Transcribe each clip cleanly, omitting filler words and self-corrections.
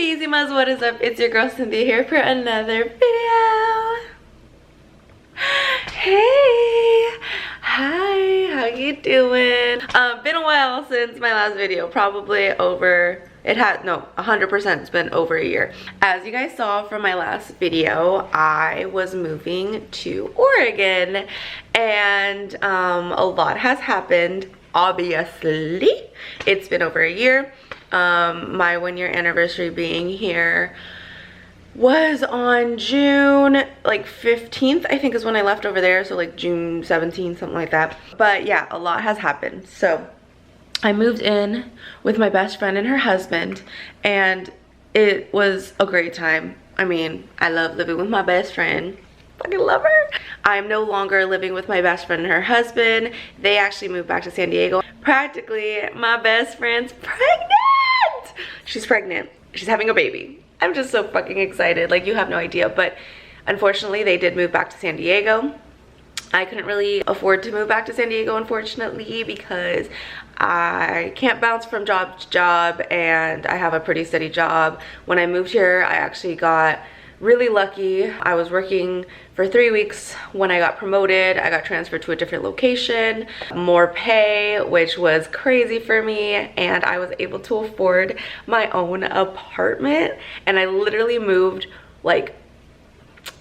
Bellissimas, what is up? It's your girl Cynthia here for another video. Hey, hi, how you doing? Been a while since my last video, probably over, 100% it's been over a year. As you guys saw from my last video, I was moving to Oregon and a lot has happened. Obviously, it's been over a year. My 1-year anniversary being here was on June like 15th, I think is when I left over there, so like June 17th, something like that. But yeah, a lot has happened. So I moved in with my best friend and her husband, and it was a great time. I mean, I love living with my best friend. Fucking love her. I'm no longer living with my best friend and her husband. They actually moved back to San Diego. Practically, my best friend's pregnant. She's pregnant. She's having a baby. I'm just so fucking excited. Like, you have no idea. But unfortunately, they did move back to San Diego. I couldn't really afford to move back to San Diego, unfortunately, because I can't bounce from job to job, and I have a pretty steady job. When I moved here, I actually got really lucky. I was working for 3 weeks. When I got promoted, I got transferred to a different location, more pay, which was crazy for me, and I was able to afford my own apartment. And I literally moved like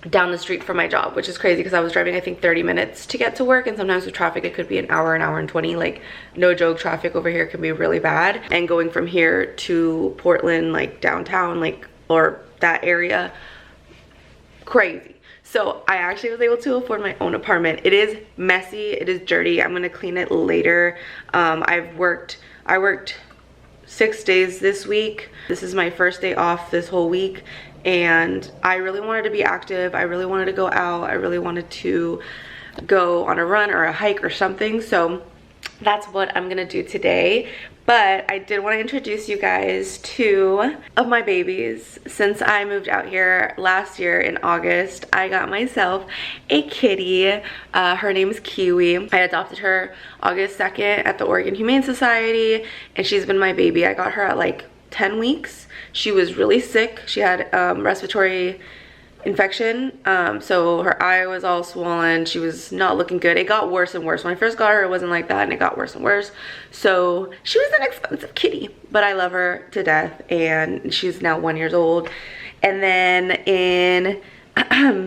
down the street from my job, which is crazy because I was driving I think 30 minutes to get to work, and sometimes with traffic it could be an hour and 20. Like, no joke, traffic over here can be really bad. And going from here to Portland, like downtown, like, or that area, crazy. So I actually was able to afford my own apartment. It is messy, it is dirty. I'm gonna clean it later. I worked 6 days this week. This is my first day off this whole week, and I really wanted to be active. I really wanted to go out. I really wanted to go on a run or a hike or something. So that's what I'm gonna do today. But I did want to introduce you guys to my babies. Since I moved out here last year in August, I got myself a kitty. Her name is Kiwi. I adopted her August 2nd at the Oregon Humane Society, and she's been my baby. I got her at like 10 weeks. She was really sick. She had respiratory infection, so her eye was all swollen. She was not looking good. It got worse and worse. When I first got her, it wasn't like that, and it got worse and worse. So she was an expensive kitty, but I love her to death, and she's now 1 year old. And then in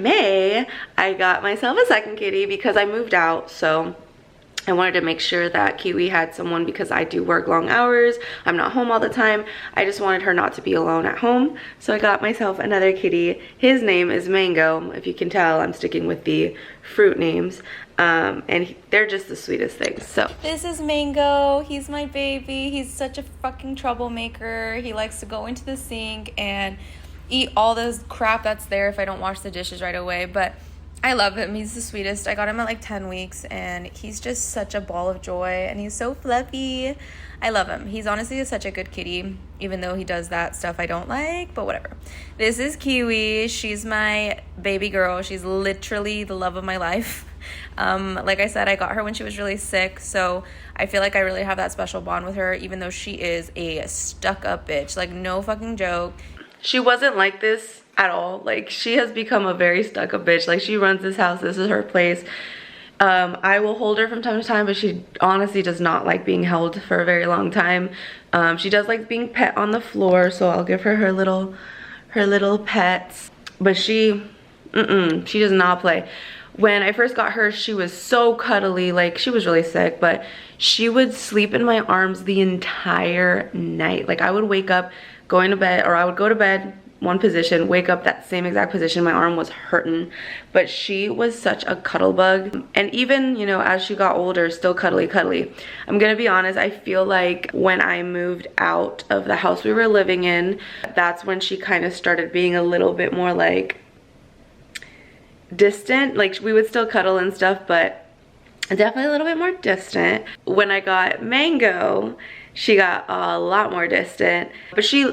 May, I got myself a second kitty because I moved out, so I wanted to make sure that Kiwi had someone, because I do work long hours. I'm not home all the time. I just wanted her not to be alone at home. So I got myself another kitty. His name is Mango. If you can tell, I'm sticking with the fruit names. And they're just the sweetest things. So this is Mango. He's my baby. He's such a fucking troublemaker. He likes to go into the sink and eat all this crap that's there if I don't wash the dishes right away. But I love him. He's the sweetest. I got him at like 10 weeks, and he's just such a ball of joy, and he's so fluffy. I love him. He's honestly such a good kitty, even though he does that stuff I don't like, but whatever. This is Kiwi. She's my baby girl. She's literally the love of my life. Like I said, I got her when she was really sick, so I feel like I really have that special bond with her, even though she is a stuck-up bitch. Like, no fucking joke. She wasn't like this at all. Like, she has become a very stuck-up bitch. Like, she runs this house. This is her place. I will hold her from time to time, but she honestly does not like being held for a very long time. She does like being pet on the floor, so I'll give her her little pets. But she does not play. When I first got her, she was so cuddly. Like, she was really sick, but she would sleep in my arms the entire night. Like, I would wake up going to bed, or I would go to bed one position, wake up that same exact position, my arm was hurting. But she was such a cuddle bug, and even, you know, as she got older, still cuddly. I'm gonna be honest, I feel like when I moved out of the house we were living in, that's when she kind of started being a little bit more like distant. Like, we would still cuddle and stuff, but definitely a little bit more distant. When I got Mango, she got a lot more distant, but she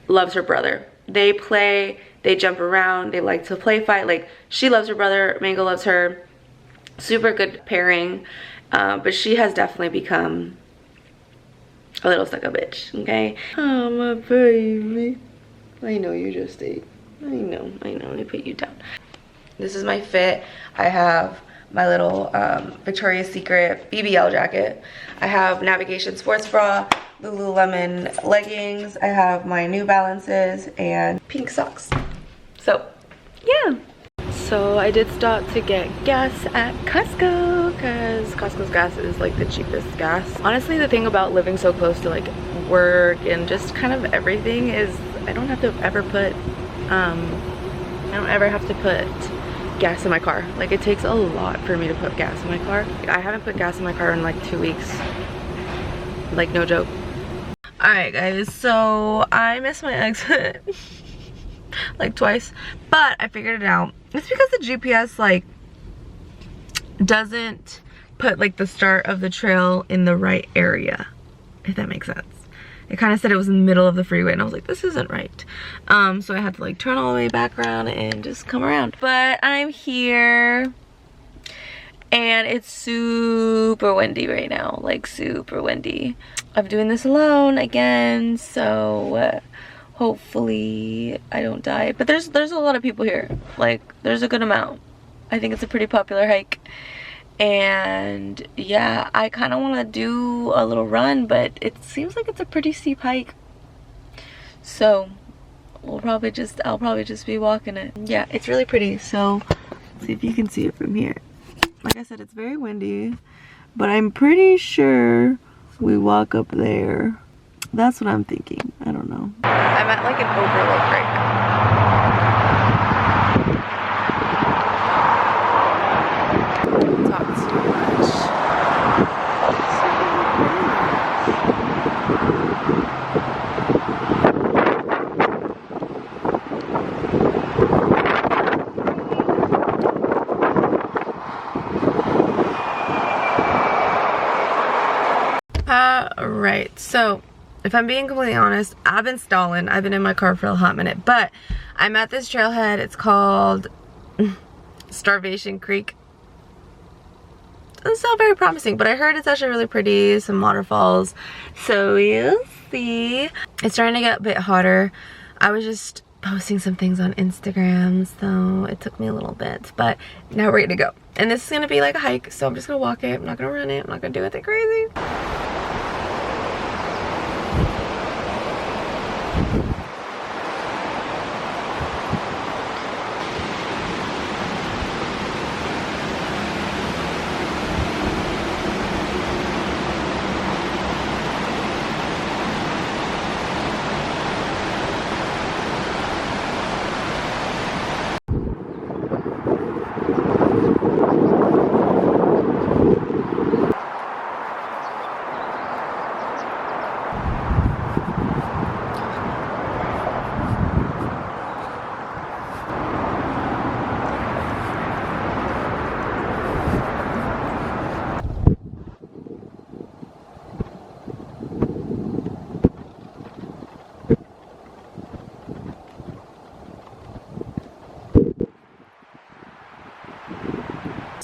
loves her brother. They play, they jump around, they like to play fight. Like, she loves her brother, Mango loves her. Super good pairing, but she has definitely become a little stuck-up bitch, okay? Oh, my baby. I know you just ate. I know. Let me put you down. This is my fit. I have my little Victoria's Secret BBL jacket. I have Navigation sports bra, Lululemon leggings. I have my New Balances and pink socks. So, yeah. So I did stop to get gas at Costco because Costco's gas is like the cheapest gas. Honestly, the thing about living so close to like work and just kind of everything is I don't have to ever put gas in my car. Like it takes a lot for me to put gas in my car. I haven't put gas in my car in like 2 weeks. Like no joke. Alright guys, so I missed my exit like twice, but I figured it out. It's because the GPS like doesn't put like the start of the trail in the right area, if that makes sense. It kind of said it was in the middle of the freeway and I was like, this isn't right. So I had to like turn all the way back around and just come around. But I'm here and it's super windy right now, like super windy. I'm doing this alone again, so hopefully I don't die. But there's a lot of people here, like there's a good amount. I think it's a pretty popular hike. And yeah, I kind of want to do a little run, but it seems like it's a pretty steep hike. So I'll probably just be walking it. Yeah, it's really pretty. So let's see if you can see it from here. Like I said, it's very windy, but I'm pretty sure we walk up there. That's what I'm thinking. I don't know. I'm at like an overlook break. Talk too much. Right, so if I'm being completely honest, I've been stalling. I've been in my car for a hot minute, but I'm at this trailhead. It's called Starvation Creek. Doesn't sound very promising, but I heard it's actually really pretty, some waterfalls, so you'll see. It's starting to get a bit hotter. I was just posting some things on Instagram, so it took me a little bit, but now we're ready to go. And this is gonna be like a hike, so I'm just gonna walk it. I'm not gonna run it. I'm not gonna do anything crazy.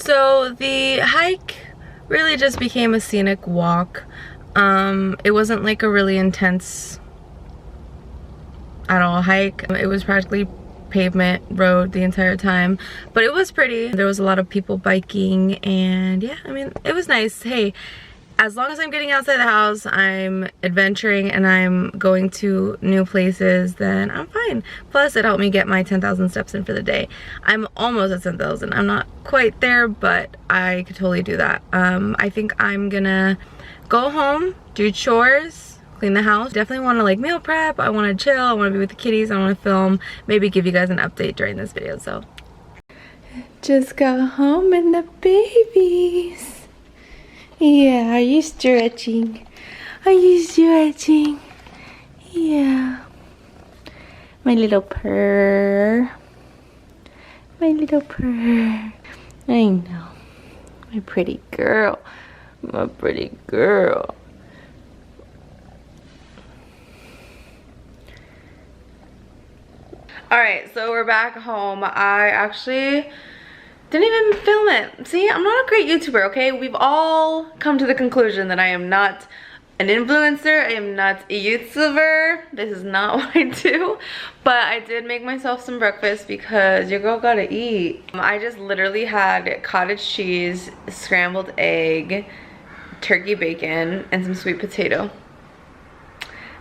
So the hike really just became a scenic walk. It wasn't like a really intense at all hike. It was practically pavement road the entire time, but it was pretty. There was a lot of people biking, and yeah, I mean, it was nice. Hey, as long as I'm getting outside the house, I'm adventuring and I'm going to new places, then I'm fine. Plus it helped me get my 10,000 steps in for the day. I'm almost at 10,000. I'm not quite there, but I could totally do that. I think I'm gonna go home, do chores, clean the house. Definitely want to like meal prep. I want to chill. I want to be with the kitties. I want to film, maybe give you guys an update during this video. So just got home and the babies. Yeah, are you stretching? Are you stretching? Yeah. My little purr. My little purr. I know. My pretty girl. My pretty girl. Alright, so we're back home. I actually didn't even film it. See, I'm not a great YouTuber, okay? We've all come to the conclusion that I am not an influencer. I am not a YouTuber. This is not what I do. But I did make myself some breakfast because your girl gotta eat. I just literally had cottage cheese, scrambled egg, turkey bacon, and some sweet potato.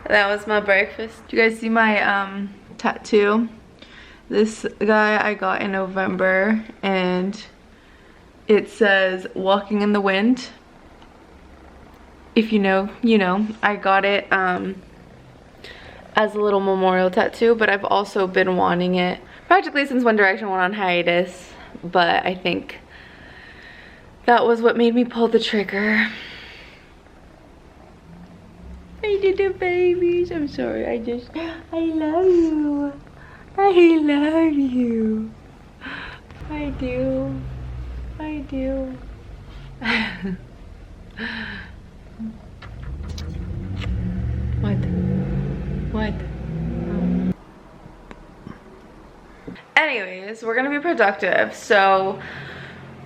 That was my breakfast. Do you guys see my tattoo? This guy I got in November, and it says walking in the wind. If you know, you know. I got it as a little memorial tattoo, but I've also been wanting it practically since One Direction went on hiatus, but I think that was what made me pull the trigger. I did it, babies. I'm sorry. I love you. I love you. I do. I do. What? What? Anyways, we're gonna be productive. So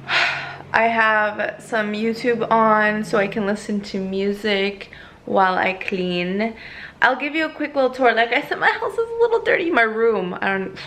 I have some YouTube on so I can listen to music while I clean. I'll give you a quick little tour. Like I said, my house is a little dirty. My room, I don't.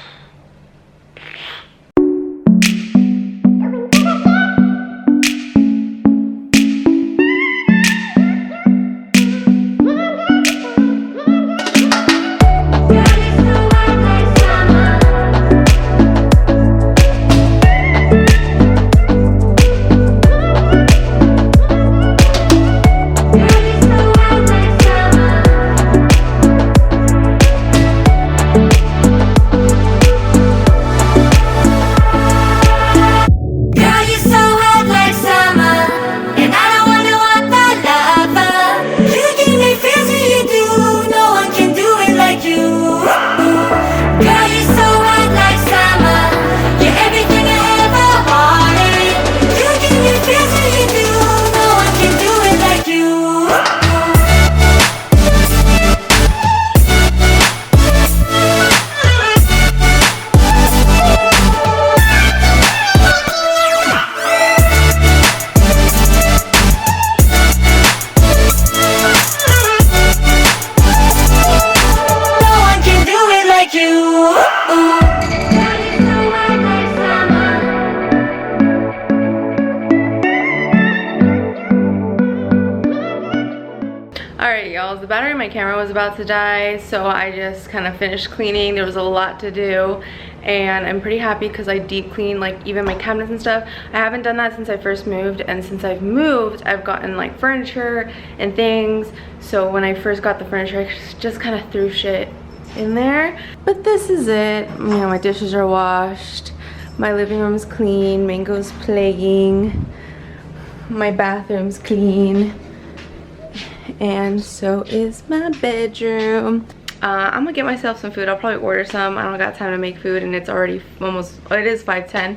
Alright y'all, the battery in my camera was about to die, so I just kind of finished cleaning. There was a lot to do, and I'm pretty happy because I deep cleaned like even my cabinets and stuff. I haven't done that since I first moved, and since I've moved I've gotten like furniture and things, so when I first got the furniture I just kind of threw shit in there. But this is it. You know, my dishes are washed, my living room's clean, Mango's playing, my bathroom's clean, and so is my bedroom. I'm gonna get myself some food. I'll probably order some. I don't got time to make food, and it's already almost, it is 5:10,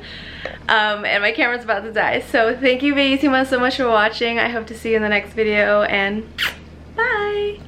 and my camera's about to die. So thank you Bellissima so much for watching. I hope to see you in the next video, and bye.